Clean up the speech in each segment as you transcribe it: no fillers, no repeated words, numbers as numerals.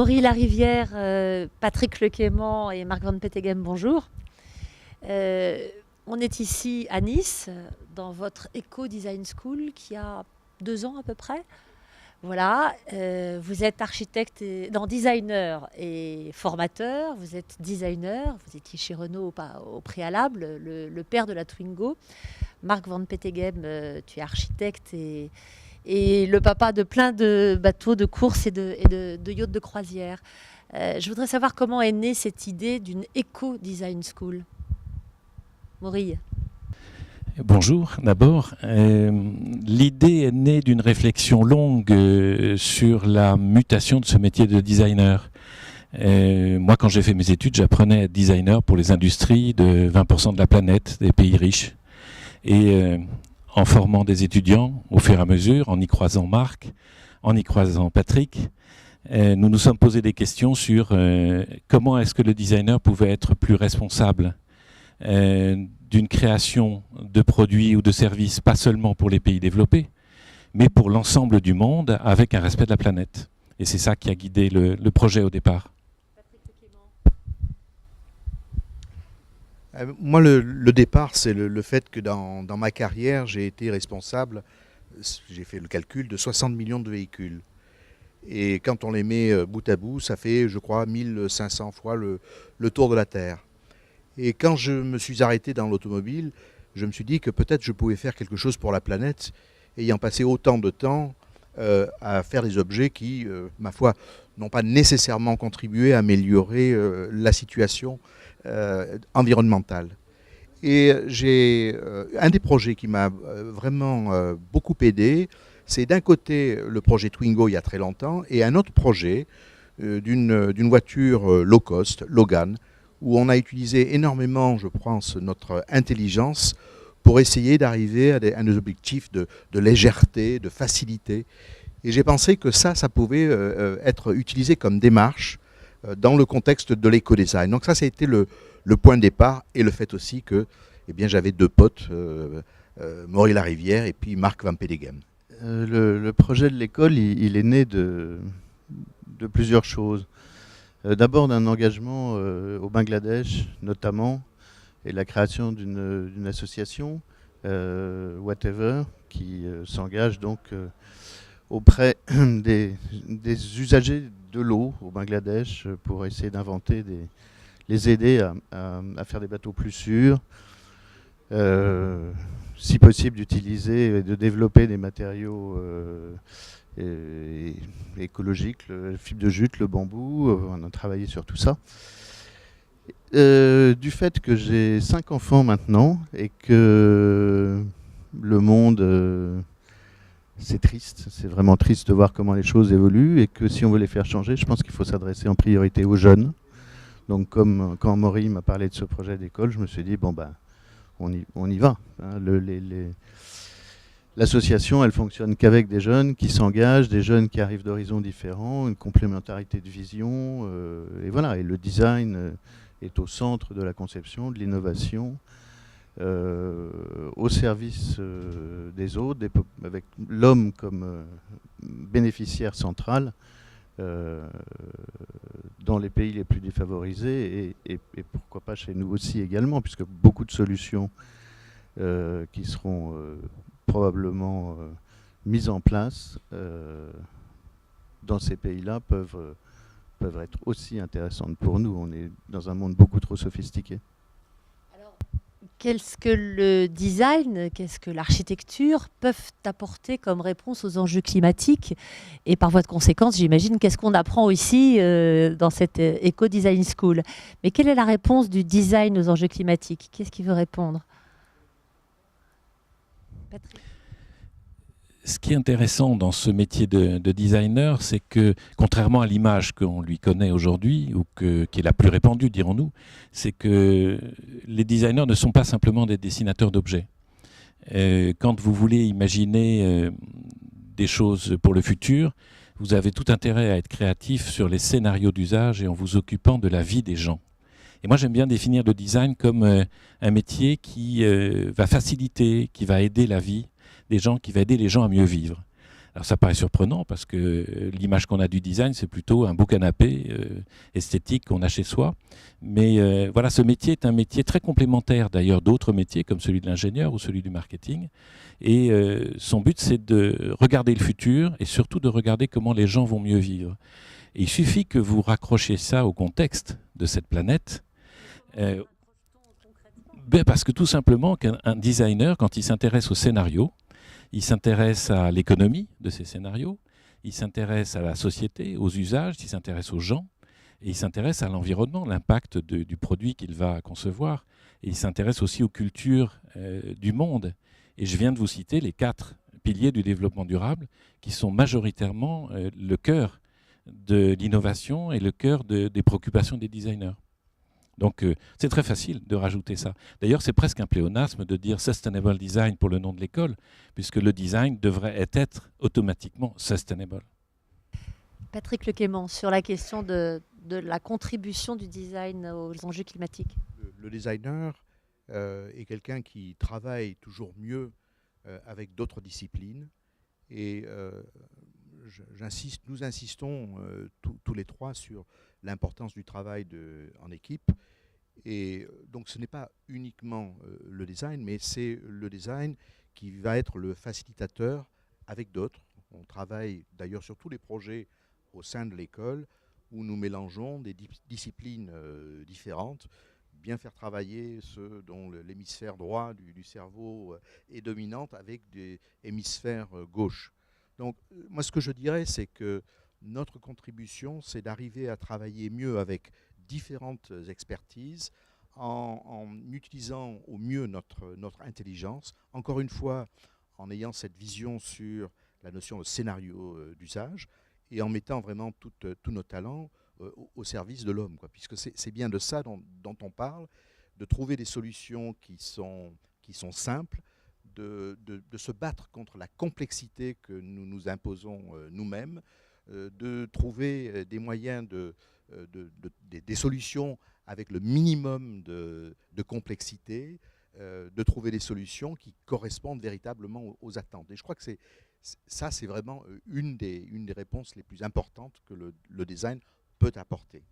Maury Larivière, Patrick Lequaimant et Marc Van Peteghem, bonjour. On est ici à Nice, dans votre Eco Design School, qui a 2 ans à peu près. Voilà, vous êtes architecte, designer et formateur, vous êtes designer, vous étiez chez Renault au préalable, le père de la Twingo. Marc Van Peteghem, tu es architecte et le papa de plein de bateaux de course et de yachts de croisière. Je voudrais savoir comment est née cette idée d'une Eco Design School. Maury. Bonjour, d'abord. L'idée est née d'une réflexion longue sur la mutation de ce métier de designer. Moi, quand j'ai fait mes études, j'apprenais à être designer pour les industries de 20% de la planète, des pays riches. Et en formant des étudiants, au fur et à mesure, en y croisant Marc, en y croisant Patrick, nous nous sommes posé des questions sur comment est-ce que le designer pouvait être plus responsable d'une création de produits ou de services, pas seulement pour les pays développés, mais pour l'ensemble du monde, avec un respect de la planète. Et c'est ça qui a guidé le projet au départ. Moi, le départ, c'est le fait que dans ma carrière, j'ai été responsable, j'ai fait le calcul, de 60 millions de véhicules. Et quand on les met bout à bout, ça fait, je crois, 1500 fois le tour de la Terre. Et quand je me suis arrêté dans l'automobile, je me suis dit que peut-être je pouvais faire quelque chose pour la planète, ayant passé autant de temps à faire des objets qui, ma foi, n'ont pas nécessairement contribué à améliorer la situation environnementale. Et j'ai un des projets qui m'a vraiment beaucoup aidé, c'est d'un côté le projet Twingo il y a très longtemps, et un autre projet d'une voiture low cost, Logan, où on a utilisé énormément, je pense, notre intelligence pour essayer d'arriver à des objectifs de légèreté, de facilité. Et j'ai pensé que ça pouvait être utilisé comme démarche dans le contexte de l'éco-design. Donc ça a été le point de départ, et le fait aussi que j'avais 2 potes, Maury Larivière et puis Marc Van Peteghem. Le projet de l'école, il est né de plusieurs choses. D'abord d'un engagement au Bangladesh notamment, et la création d'une association, Whatever, qui s'engage donc auprès des usagers de l'eau au Bangladesh pour essayer d'inventer, les aider à faire des bateaux plus sûrs, si possible d'utiliser et de développer des matériaux écologiques, le fibre de jute, le bambou, on a travaillé sur tout ça. Du fait que j'ai 5 enfants maintenant et que le monde, c'est triste, c'est vraiment triste de voir comment les choses évoluent, et que si on veut les faire changer, je pense qu'il faut s'adresser en priorité aux jeunes. Donc comme quand Maury m'a parlé de ce projet d'école, je me suis dit, bon ben, on y va. Hein, l'association, elle fonctionne qu'avec des jeunes qui s'engagent, des jeunes qui arrivent d'horizons différents, une complémentarité de vision, et voilà. Et le design est au centre de la conception, de l'innovation, au service des autres, avec l'homme comme bénéficiaire central dans les pays les plus défavorisés, et pourquoi pas chez nous aussi également, puisque beaucoup de solutions qui seront probablement mises en place dans ces pays-là peuvent être aussi intéressantes pour nous. On est dans un monde beaucoup trop sophistiqué. Alors, qu'est-ce que le design, qu'est-ce que l'architecture peuvent apporter comme réponse aux enjeux climatiques? Et par voie de conséquence, j'imagine, qu'est-ce qu'on apprend ici dans cette Eco Design School? Mais quelle est la réponse du design aux enjeux climatiques? Qu'est-ce qu'il veut répondre? Patrick. Ce qui est intéressant dans ce métier de designer, c'est que, contrairement à l'image qu'on lui connaît aujourd'hui, ou qui est la plus répandue, dirons-nous, c'est que les designers ne sont pas simplement des dessinateurs d'objets. Quand vous voulez imaginer des choses pour le futur, vous avez tout intérêt à être créatif sur les scénarios d'usage et en vous occupant de la vie des gens. Et moi, j'aime bien définir le design comme un métier qui va faciliter, qui va aider la vie des gens, qui va aider les gens à mieux vivre. Alors ça paraît surprenant parce que l'image qu'on a du design, c'est plutôt un beau canapé esthétique qu'on a chez soi. Mais voilà, ce métier est un métier très complémentaire d'ailleurs d'autres métiers comme celui de l'ingénieur ou celui du marketing. Et son but, c'est de regarder le futur et surtout de regarder comment les gens vont mieux vivre. Et il suffit que vous raccrochiez ça au contexte de cette planète. Parce que tout simplement, qu'un designer, quand il s'intéresse au scénario, il s'intéresse à l'économie de ces scénarios, il s'intéresse à la société, aux usages, il s'intéresse aux gens, et il s'intéresse à l'environnement, l'impact du produit qu'il va concevoir, et il s'intéresse aussi aux cultures du monde. Et je viens de vous citer les 4 piliers du développement durable qui sont majoritairement le cœur de l'innovation et le cœur des préoccupations des designers. Donc c'est très facile de rajouter ça. D'ailleurs, c'est presque un pléonasme de dire Sustainable Design pour le nom de l'école, puisque le design devrait être automatiquement sustainable. Patrick Lequément, sur la question de la contribution du design aux enjeux climatiques. Le designer est quelqu'un qui travaille toujours mieux avec d'autres disciplines. Et nous insistons tous les 3 sur l'importance du travail en équipe. Et donc ce n'est pas uniquement le design, mais c'est le design qui va être le facilitateur avec d'autres. On travaille d'ailleurs sur tous les projets au sein de l'école où nous mélangeons des disciplines différentes, bien faire travailler ceux dont l'hémisphère droit du cerveau est dominante avec des hémisphères gauche. Donc moi ce que je dirais, c'est que notre contribution, c'est d'arriver à travailler mieux avec différentes expertises en utilisant au mieux notre intelligence, encore une fois en ayant cette vision sur la notion de scénario d'usage et en mettant vraiment tous nos talents au service de l'homme, puisque c'est bien de ça dont on parle, de trouver des solutions qui sont simples, de se battre contre la complexité que nous nous imposons nous-mêmes, de trouver des moyens, des solutions avec le minimum de complexité, de trouver des solutions qui correspondent véritablement aux attentes. Et je crois que c'est vraiment une des réponses les plus importantes que le design peut apporter.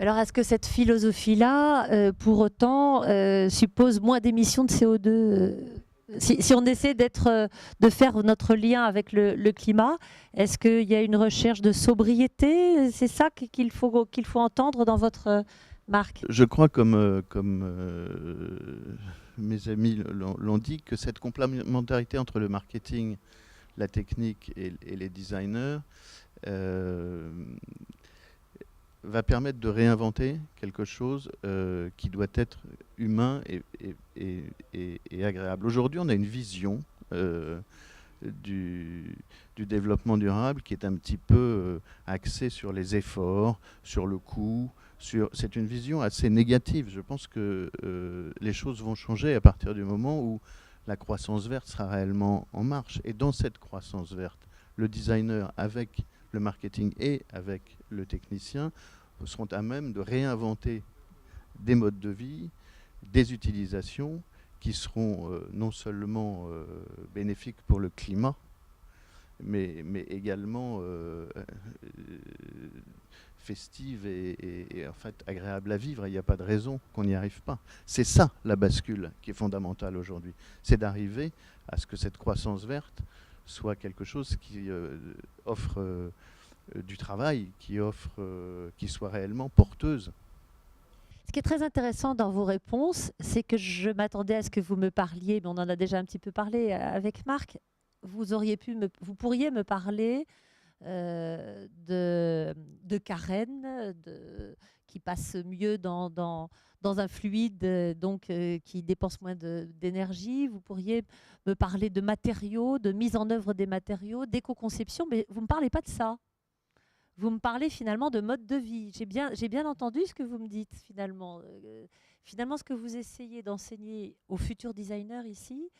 Alors, est-ce que cette philosophie-là, pour autant, suppose moins d'émissions de CO2 si on essaie de faire notre lien avec le climat, est-ce qu'il y a une recherche de sobriété? C'est ça qu'il faut entendre dans votre marque? Je crois, comme mes amis l'ont dit, que cette complémentarité entre le marketing, la technique et les designers va permettre de réinventer quelque chose qui doit être humain et agréable. Aujourd'hui, on a une vision du développement durable qui est un petit peu axée sur les efforts, sur le coût. C'est une vision assez négative. Je pense que les choses vont changer à partir du moment où la croissance verte sera réellement en marche. Et dans cette croissance verte, le designer avec le marketing et avec le technicien seront à même de réinventer des modes de vie, des utilisations qui seront non seulement bénéfiques pour le climat, mais également festives et en fait agréables à vivre. Il n'y a pas de raison qu'on n'y arrive pas. C'est ça la bascule qui est fondamentale aujourd'hui. C'est d'arriver à ce que cette croissance verte soit quelque chose qui offre du travail, qui soit réellement porteuse. Ce qui est très intéressant dans vos réponses, c'est que je m'attendais à ce que vous me parliez, mais on en a déjà un petit peu parlé avec Marc. Vous pourriez me parler de carène, qui passe mieux dans un fluide, donc qui dépense moins d'énergie. Vous pourriez me parler de matériaux, de mise en œuvre des matériaux, d'éco-conception, mais vous ne me parlez pas de ça. Vous me parlez finalement de mode de vie. J'ai bien entendu ce que vous me dites finalement. Finalement, ce que vous essayez d'enseigner aux futurs designers ici,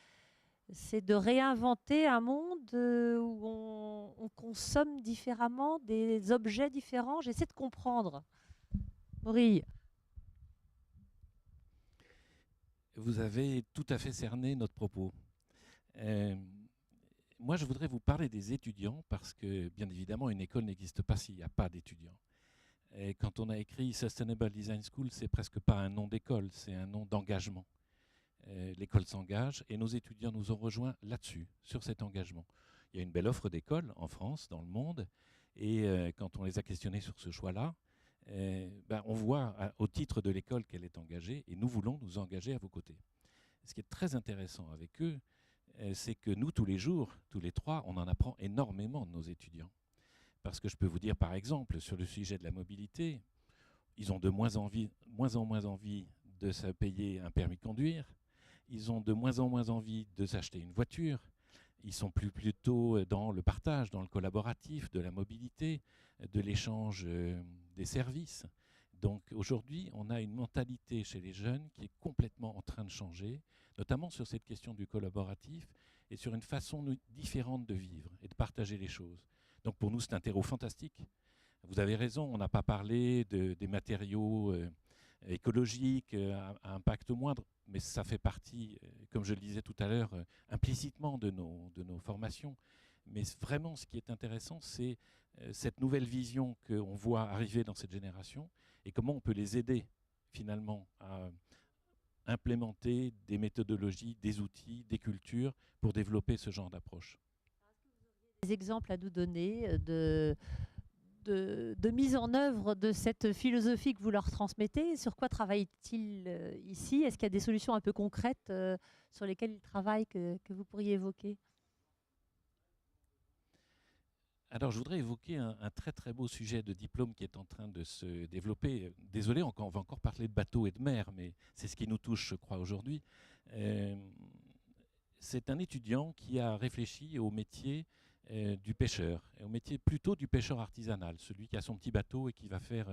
c'est de réinventer un monde où on consomme différemment, des objets différents. J'essaie de comprendre. Maureen. Vous avez tout à fait cerné notre propos. moi, je voudrais vous parler des étudiants parce que, bien évidemment, une école n'existe pas s'il n'y a pas d'étudiants. Et quand on a écrit Sustainable Design School, c'est presque pas un nom d'école, c'est un nom d'engagement. L'école s'engage et nos étudiants nous ont rejoints là-dessus, sur cet engagement. Il y a une belle offre d'écoles en France, dans le monde, et quand on les a questionnés sur ce choix-là, on voit au titre de l'école qu'elle est engagée et nous voulons nous engager à vos côtés. Ce qui est très intéressant avec eux, c'est que nous, tous les jours, tous les trois, on en apprend énormément de nos étudiants. Parce que je peux vous dire, par exemple, sur le sujet de la mobilité, ils ont de moins en moins envie de se payer un permis de conduire. Ils ont de moins en moins envie de s'acheter une voiture. Ils sont plutôt dans le partage, dans le collaboratif, de la mobilité, de l'échange des services. Donc aujourd'hui, on a une mentalité chez les jeunes qui est complètement en train de changer, notamment sur cette question du collaboratif et sur une façon différente de vivre et de partager les choses. Donc pour nous, c'est un terreau fantastique. Vous avez raison, on n'a pas parlé des matériaux écologiques à impact moindre, mais ça fait partie, comme je le disais tout à l'heure, implicitement de nos formations. Mais vraiment, ce qui est intéressant, c'est cette nouvelle vision qu'on voit arriver dans cette génération et comment on peut les aider finalement à implémenter des méthodologies, des outils, des cultures pour développer ce genre d'approche. Des exemples à nous donner de mise en œuvre de cette philosophie que vous leur transmettez? Sur quoi travaillent-ils ici? Est-ce qu'il y a des solutions un peu concrètes sur lesquelles ils travaillent que vous pourriez évoquer? Alors, je voudrais évoquer un très très beau sujet de diplôme qui est en train de se développer. Désolé, on va encore parler de bateaux et de mer, mais c'est ce qui nous touche, je crois, aujourd'hui. C'est un étudiant qui a réfléchi au métier du pêcheur, et au métier plutôt du pêcheur artisanal, celui qui a son petit bateau et qui va faire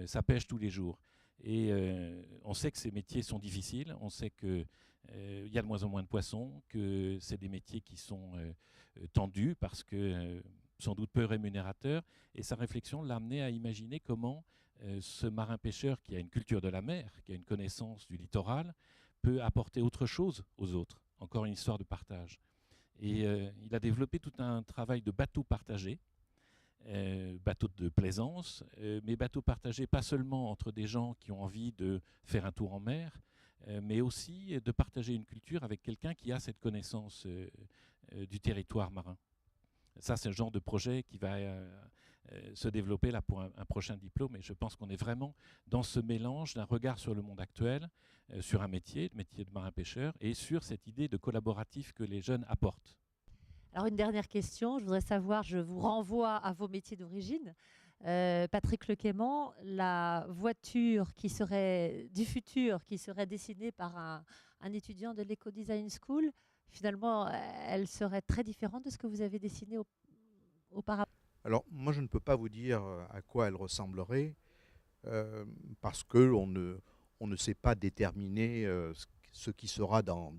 sa pêche tous les jours. Et on sait que ces métiers sont difficiles, on sait qu'il y a de moins en moins de poissons, que c'est des métiers qui sont tendus parce que sans doute peu rémunérateurs. Et sa réflexion l'a amené à imaginer comment ce marin-pêcheur qui a une culture de la mer, qui a une connaissance du littoral, peut apporter autre chose aux autres. Encore une histoire de partage. Et il a développé tout un travail de bateau partagé, bateaux de plaisance, mais bateaux partagés pas seulement entre des gens qui ont envie de faire un tour en mer, mais aussi de partager une culture avec quelqu'un qui a cette connaissance du territoire marin. Ça, c'est le genre de projet qui va se développer là pour un prochain diplôme. Et je pense qu'on est vraiment dans ce mélange d'un regard sur le monde actuel, sur un métier, le métier de marin-pêcheur, et sur cette idée de collaboratif que les jeunes apportent. Alors une dernière question, je voudrais savoir, je vous renvoie à vos métiers d'origine. Patrick Lequaimant, la voiture qui serait du futur, qui serait dessinée par un étudiant de l'Eco-Design School, finalement, elle serait très différente de ce que vous avez dessiné auparavant. Alors, moi, je ne peux pas vous dire à quoi elle ressemblerait, parce qu'on ne sait pas déterminer ce qui sera dans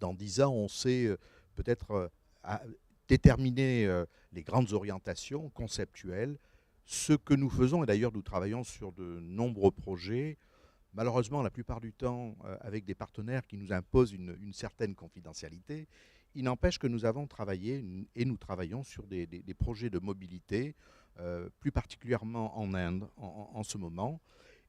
10 ans. On sait peut-être déterminer les grandes orientations conceptuelles. Ce que nous faisons, et d'ailleurs nous travaillons sur de nombreux projets, malheureusement la plupart du temps avec des partenaires qui nous imposent une certaine confidentialité. Il n'empêche que nous avons travaillé et nous travaillons sur des projets de mobilité, plus particulièrement en Inde en ce moment.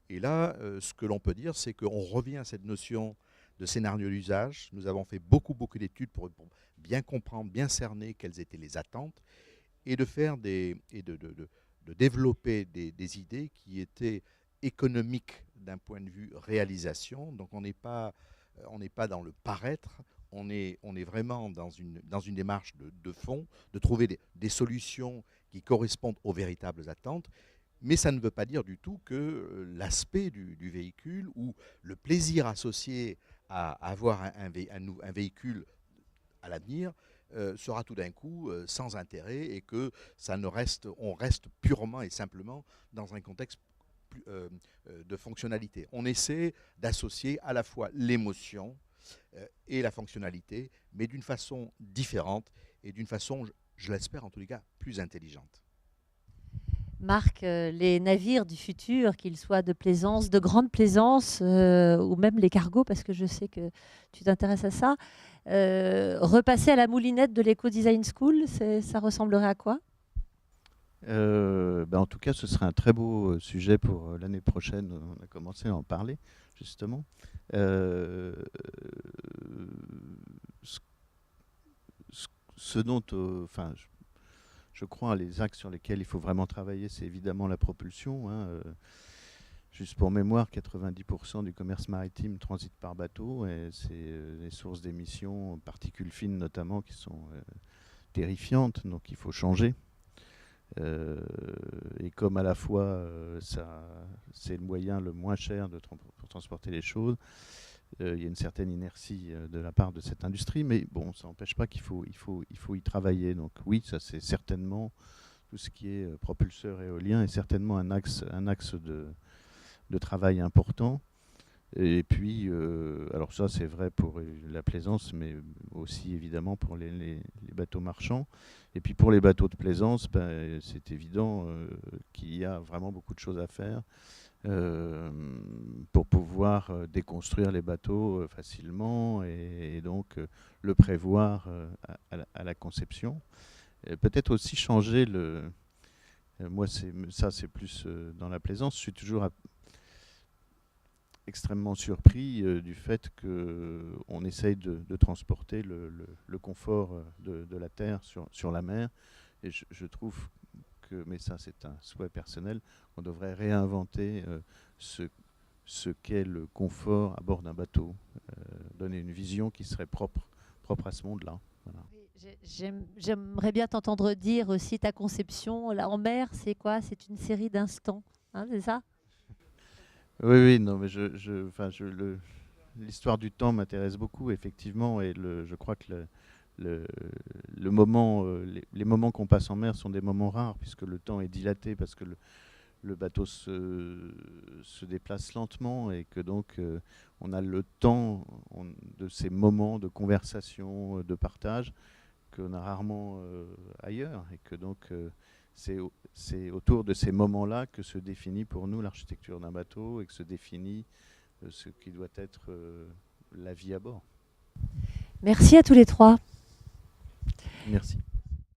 Et là, ce que l'on peut dire, c'est qu'on revient à cette notion de scénario d'usage. Nous avons fait beaucoup d'études pour bien comprendre, bien cerner quelles étaient les attentes et de faire de développer des idées qui étaient économiques d'un point de vue réalisation. Donc on n'est pas dans le paraître, on est vraiment dans une démarche de fond, de trouver des solutions qui correspondent aux véritables attentes. Mais ça ne veut pas dire du tout que l'aspect du véhicule ou le plaisir associé à avoir un véhicule à l'avenir sera tout d'un coup sans intérêt et que on reste purement et simplement dans un contexte de fonctionnalité. On essaie d'associer à la fois l'émotion et la fonctionnalité, mais d'une façon différente et d'une façon, je l'espère en tous les cas, plus intelligente. Marc, les navires du futur, qu'ils soient de plaisance, de grande plaisance, ou même les cargos, parce que je sais que tu t'intéresses à ça, repasser à la moulinette de l'Eco-Design School, ça ressemblerait à quoi? En tout cas, ce serait un très beau sujet pour l'année prochaine. On a commencé à en parler, justement. Euh, ce, ce dont, enfin, je crois, les axes sur lesquels il faut vraiment travailler, c'est évidemment la propulsion, hein. Juste pour mémoire, 90% du commerce maritime transite par bateau, et c'est les sources d'émissions, particules fines notamment, qui sont terrifiantes, donc il faut changer. Et comme à la fois c'est le moyen le moins cher pour transporter les choses, il y a une certaine inertie de la part de cette industrie, mais bon, ça n'empêche pas qu'il faut y travailler. Donc oui, ça c'est certainement tout ce qui est propulseur éolien est certainement un axe de travail important. Et puis, alors ça c'est vrai pour la plaisance, mais aussi évidemment pour les bateaux marchands. Et puis pour les bateaux de plaisance, c'est évident qu'il y a vraiment beaucoup de choses à faire pour pouvoir déconstruire les bateaux facilement et donc le prévoir à la conception. Peut-être aussi changer moi c'est plus dans la plaisance, je suis toujours extrêmement surpris du fait qu'on essaye de transporter le confort de la Terre sur la mer. Et je trouve que, mais ça c'est un souhait personnel, on devrait réinventer ce qu'est le confort à bord d'un bateau, donner une vision qui serait propre à ce monde-là. Voilà. J'aimerais bien t'entendre dire aussi ta conception. Là, en mer, c'est quoi? C'est une série d'instants, hein, c'est ça? Oui, oui, non, mais l'histoire du temps m'intéresse beaucoup, effectivement, et je crois que le moment, les moments qu'on passe en mer sont des moments rares, puisque le temps est dilaté, parce que le bateau se déplace lentement, et que donc on a le temps de ces moments de conversation, de partage, qu'on a rarement ailleurs, et que donc c'est autour de ces moments-là que se définit pour nous l'architecture d'un bateau et que se définit ce qui doit être la vie à bord. Merci à tous les trois. Merci.